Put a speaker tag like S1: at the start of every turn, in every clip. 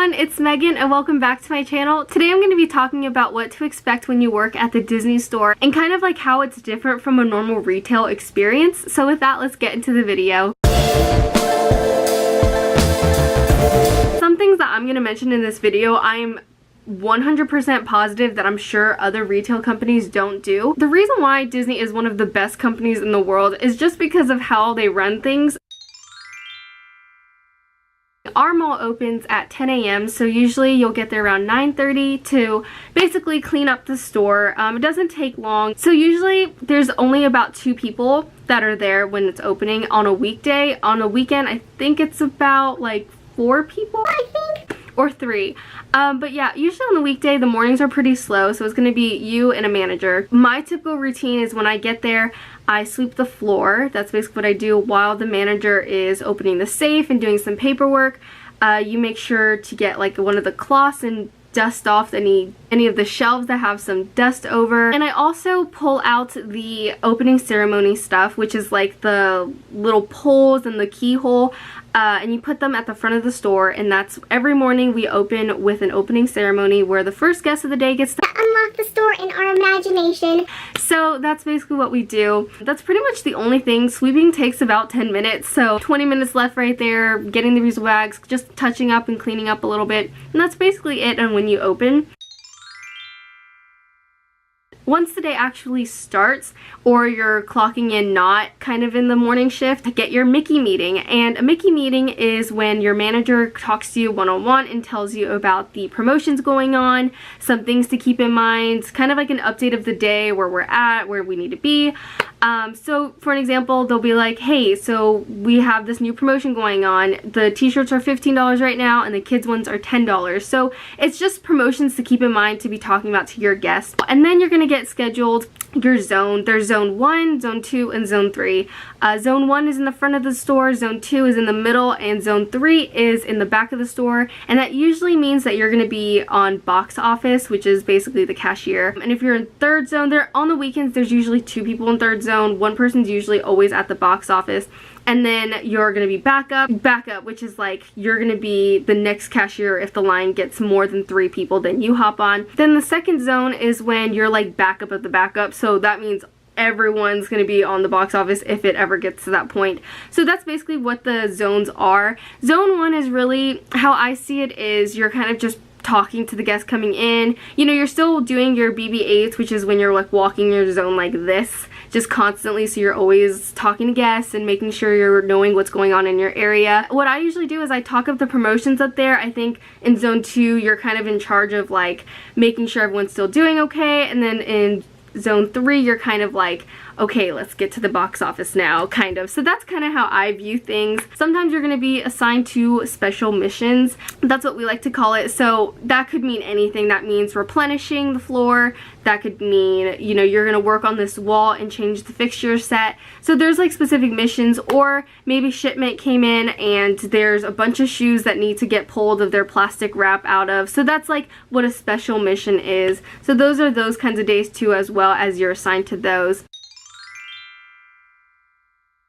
S1: everyone, it's Megan and welcome back to my channel. Today I'm going to be talking about what to expect when you work at the Disney store and kind of like how it's different from a normal retail experience. So with that, let's get into the video. Some things that I'm going to mention in this video, I'm 100% positive that I'm sure other retail companies don't do. The reason why Disney is one of the best companies in the world is just because of how they run things. Our mall opens at 10 a.m. so usually you'll get there around 9:30 to basically clean up the store. It doesn't take long. So usually there's only about 2 people that are there when it's opening on a weekday. On a weekend, I think it's about like 4 people, I think, or 3. But yeah, usually on the weekday the mornings are pretty slow, so it's going to be you and a manager. My typical routine is when I get there, I sweep the floor. That's basically what I do while the manager is opening the safe and doing some paperwork. You make sure to get like one of the cloths and dust off any of the shelves that have some dust over. And I also pull out the opening ceremony stuff, which is like the little poles and the keyhole. And you put them at the front of the store, and that's every morning we open with an opening ceremony where the first guest of the day gets to unlock the store in our imagination. So that's basically what we do. That's pretty much the only thing. Sweeping takes about 10 minutes, so 20 minutes left right there, getting the reusable bags, just touching up and cleaning up a little bit, and that's basically it. And when you open, once the day actually starts, or you're clocking in not kind of in the morning shift, get your Mickey meeting. And a Mickey meeting is when your manager talks to you one-on-one and tells you about the promotions going on, some things to keep in mind, kind of like an update of the day, where we're at, where we need to be. So for an example, they'll be like, hey, so we have this new promotion going on. The t-shirts are $15 right now and the kids ones are $10. So it's just promotions to keep in mind to be talking about to your guests. And then you're going to get scheduled your zone. There's zone 1, zone 2, and zone 3. Zone 1 is in the front of the store, zone 2 is in the middle, and zone 3 is in the back of the store. And that usually means that you're going to be on box office, which is basically the cashier. And if you're in third zone, there on the weekends there's usually 2 people in third zone. One person's usually always at the box office. And then you're going to be backup, which is like you're going to be the next cashier. If the line gets more than 3 people, then you hop on. Then the second zone is when you're like backup of the backup. So that means everyone's going to be on the box office if it ever gets to that point. So that's basically what the zones are. Zone 1 is really, how I see it, is you're kind of just talking to the guests coming in. You know, you're still doing your BB-8s, which is when you're like walking your zone like this, just constantly, so you're always talking to guests and making sure you're knowing what's going on in your area. What I usually do is I talk up the promotions up there. I think in zone 2 you're kind of in charge of like making sure everyone's still doing okay, and then in zone 3 you're kind of like, okay, let's get to the box office now, kind of. So that's kind of how I view things. Sometimes you're going to be assigned to special missions. That's what we like to call it. So that could mean anything. That means replenishing the floor. That could mean, you know, you're going to work on this wall and change the fixture set. So there's like specific missions. Or maybe shipment came in and there's a bunch of shoes that need to get pulled of their plastic wrap out of. So that's like what a special mission is. So those are those kinds of days too, as well as you're assigned to those.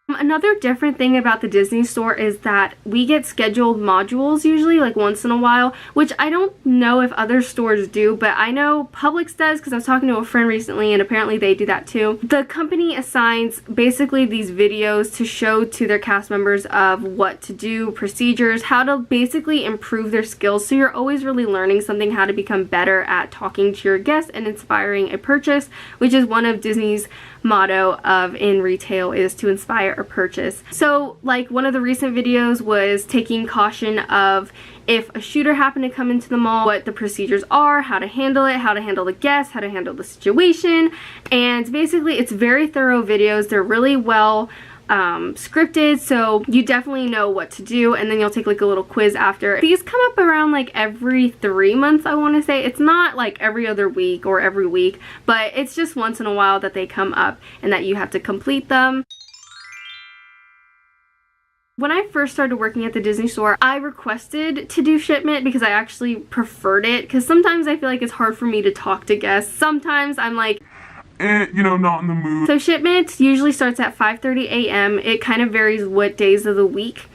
S1: Another different thing about the Disney store is that we get scheduled modules usually, like once in a while, which I don't know if other stores do, but I know Publix does because I was talking to a friend recently and apparently they do that too. The company assigns basically these videos to show to their cast members of what to do, procedures, how to basically improve their skills. So you're always really learning something, how to become better at talking to your guests and inspiring a purchase, which is one of Disney's motto of in retail, is to inspire a purchase. So like one of the recent videos was taking caution of if a shooter happened to come into the mall, what the procedures are, how to handle it, how to handle the guests, how to handle the situation. And basically it's very thorough videos. They're really well scripted, so you definitely know what to do, and then you'll take like a little quiz after. These come up around like every 3 months, I want to say. It's not like every other week or every week, but it's just once in a while that they come up and that you have to complete them. When I first started working at the Disney store, I requested to do shipment because I actually preferred it, because sometimes I feel like it's hard for me to talk to guests. Sometimes I'm like,
S2: you know, not in the mood.
S1: So shipment usually starts at 5:30 a.m. It kind of varies what days of the week.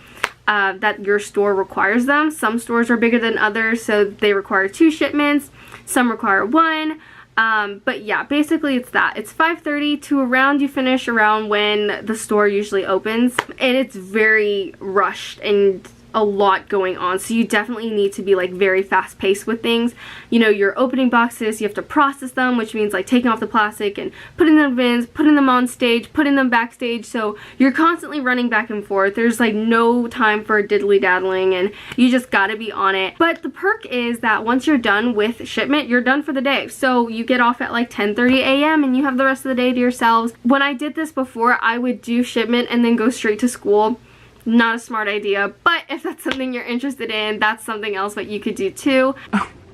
S1: that your store requires them. Some stores are bigger than others, so they require 2 shipments. Some require 1. But yeah, basically it's that. It's 5:30 to around, you finish around when the store usually opens. And it's very rushed and a lot going on, so you definitely need to be like very fast paced with things. You know, you're opening boxes, you have to process them, which means like taking off the plastic and putting them in bins, putting them on stage, putting them backstage, so you're constantly running back and forth. There's like no time for diddly daddling, and you just gotta be on it. But the perk is that once you're done with shipment, you're done for the day, so you get off at like 10:30 a.m. and you have the rest of the day to yourselves. When I did this before, I would do shipment and then go straight to school. Not a smart idea, but if that's something you're interested in, that's something else that you could do too.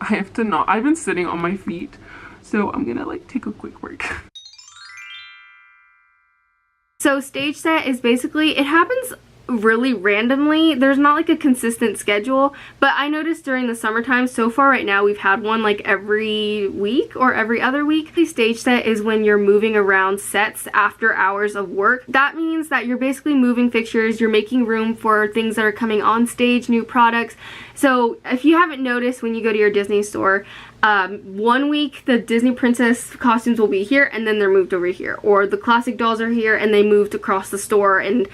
S2: I have to not. I've been sitting on my feet, so I'm gonna like take a quick break.
S1: So stage set is basically, it happens really randomly. There's not like a consistent schedule, but I noticed during the summertime, so far right now, we've had one like every week or every other week. The stage set is when you're moving around sets after hours of work. That means that you're basically moving fixtures, you're making room for things that are coming on stage, new products. So if you haven't noticed, when you go to your Disney store, one week the Disney princess costumes will be here and then they're moved over here, or the classic dolls are here and they moved across the store, and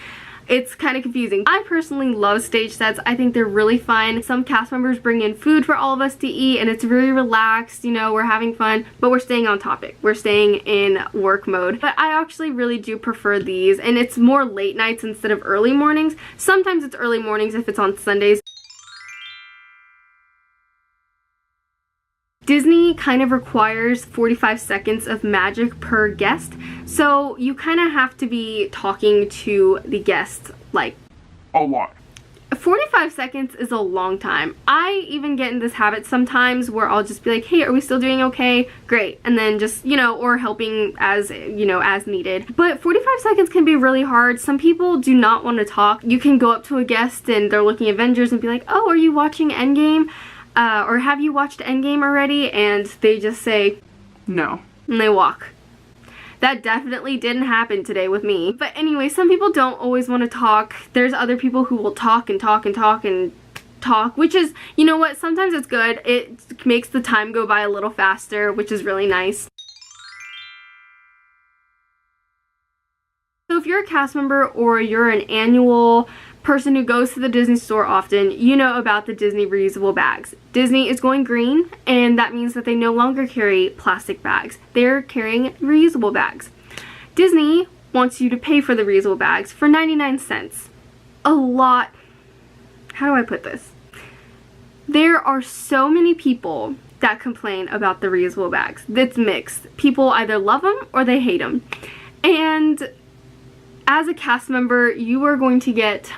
S1: it's kind of confusing. I personally love stage sets. I think they're really fun. Some cast members bring in food for all of us to eat, and it's very relaxed, you know, we're having fun, but we're staying on topic. We're staying in work mode. But I actually really do prefer these, and it's more late nights instead of early mornings. Sometimes it's early mornings if it's on Sundays. Disney kind of requires 45 seconds of magic per guest, so you kind of have to be talking to the guest like
S2: A lot.
S1: 45 seconds is a long time. I even get in this habit sometimes where I'll just be like, hey, are we still doing okay? Great. And then just, you know, or helping as, you know, as needed. But 45 seconds can be really hard. Some people do not want to talk. You can go up to a guest and they're looking at Avengers and be like, oh, are you watching Endgame? Or have you watched Endgame already? And they just say,
S2: no.
S1: And they walk. That definitely didn't happen today with me. But anyway, some people don't always want to talk. There's other people who will talk and talk and talk and talk, which is, you know what, sometimes it's good. It makes the time go by a little faster, which is really nice. So if you're a cast member or you're an annual person who goes to the Disney store often, you know about the Disney reusable bags. Disney is going green, and that means that they no longer carry plastic bags. They're carrying reusable bags. Disney wants you to pay for the reusable bags for 99 cents. A lot. How do I put this? There are so many people that complain about the reusable bags. It's mixed. People either love them or they hate them. And as a cast member, you are going to get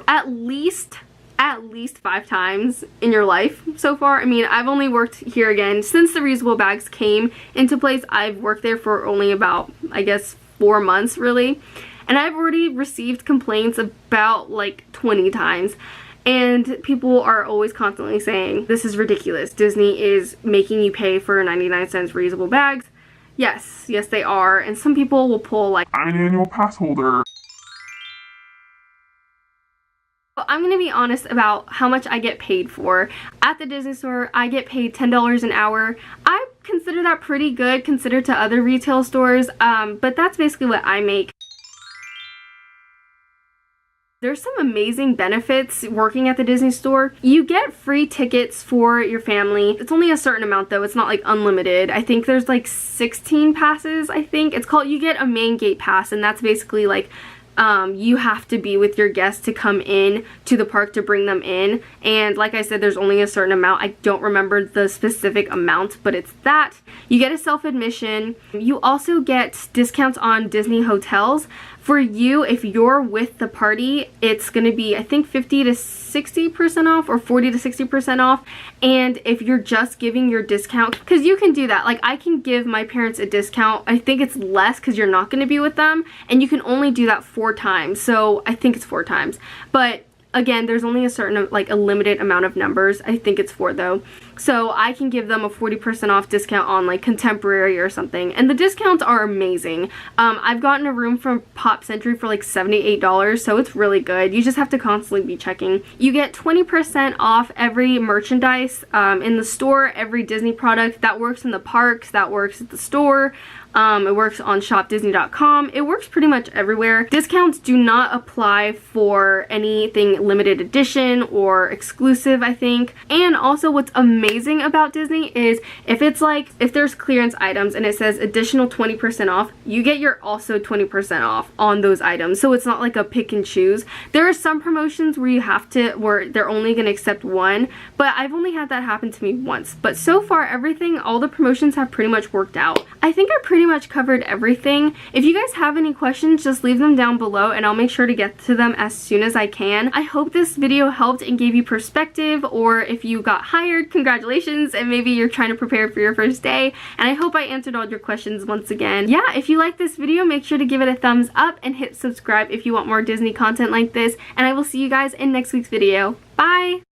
S1: at least 5 times in your life so far. I mean, I've only worked here again since the reusable bags came into place. I've worked there for only about, I guess, 4 months really. And I've already received complaints about like 20 times. And people are always constantly saying, this is ridiculous. Disney is making you pay for 99 cents reusable bags. Yes, they are. And some people will pull like,
S2: I'm an annual pass holder.
S1: I'm going to be honest about how much I get paid for. At the Disney store, I get paid $10 an hour. I consider that pretty good compared to other retail stores, but that's basically what I make. There's some amazing benefits working at the Disney store. You get free tickets for your family. It's only a certain amount though. It's not like unlimited. I think there's like 16 passes, I think. It's called, you get a main gate pass, and that's basically like you have to be with your guests to come in to the park to bring them in. And like I said, there's only a certain amount. I don't remember the specific amount, but it's that. You get a self-admission. You also get discounts on Disney hotels. For you, if you're with the party, it's going to be, I think, 50 to 60% off or 40 to 60% off. And if you're just giving your discount, because you can do that. Like, I can give my parents a discount. I think it's less because you're not going to be with them. And you can only do that 4 times. So I think it's 4 times. But Again, there's only a certain, like a limited amount of numbers. I think it's 4 though. So I can give them a 40% off discount on like Contemporary or something. And the discounts are amazing. I've gotten a room from Pop Century for like $78, so it's really good. You just have to constantly be checking. You get 20% off every merchandise in the store, every Disney product. That works in the parks, that works at the store. It works on shopdisney.com. It works pretty much everywhere. Discounts do not apply for anything limited edition or exclusive, I think. And also what's amazing about Disney is if there's clearance items and it says additional 20% off, you get your also 20% off on those items. So it's not like a pick and choose. There are some promotions where they're only going to accept one, but I've only had that happen to me once. But so far all the promotions have pretty much worked out. I think I pretty much covered everything. If you guys have any questions, just leave them down below and I'll make sure to get to them as soon as I can. I hope this video helped and gave you perspective, or if you got hired, congratulations, and maybe you're trying to prepare for your first day. And I hope I answered all your questions once again. Yeah, if you like this video, make sure to give it a thumbs up and hit subscribe if you want more Disney content like this, and I will see you guys in next week's video. Bye!